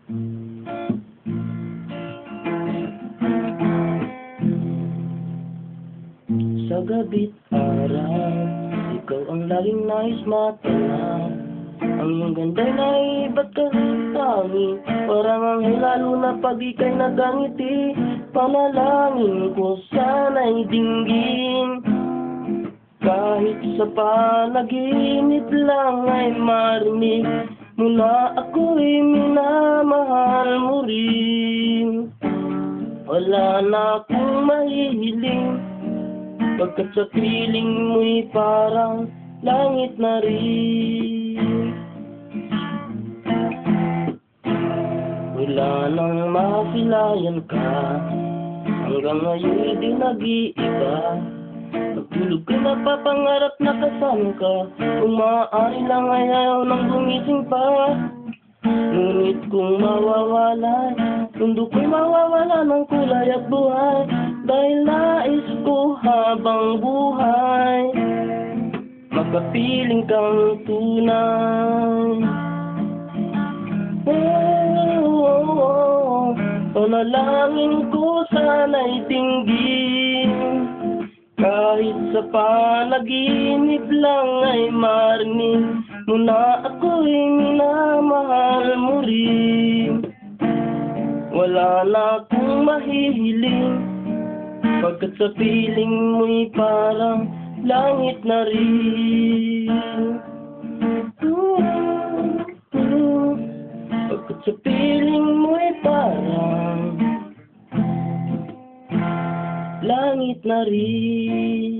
Sa gabi't araw, ikaw ang laging nais matanaw. Ang iyong ganda'y naiba't kahangin, parang ang lalo na pag ika'y nagangiti. Panalangin ko sana'y dinggin, kahit sa panaginip lang ay marinig mo na ako'y minamahal mo rin. Wala na akong mahihiling, pagkat sa piling mo'y parang langit na rin. Wala nang masilayan ka, hanggang ngayon di nag-iiba. Pagtulog ko napapangarap na kasama ka, kung maaari lang ay ayaw nang gumising pa. Ngunit kung mawawala, mundo ko'y mawawala ng kulay at buhay, dahil nais ko habang buhay magkapiling kang tunay. Panalangin ko sana'y tinggin, kahit sa panaginip lang ay marinig mo na ako'y minamahal mo rin. Wala na akong mahihiling, pagkat sa piling mo'y parang langit na rin. Pagkat sa piling mo'y parang langit na rin.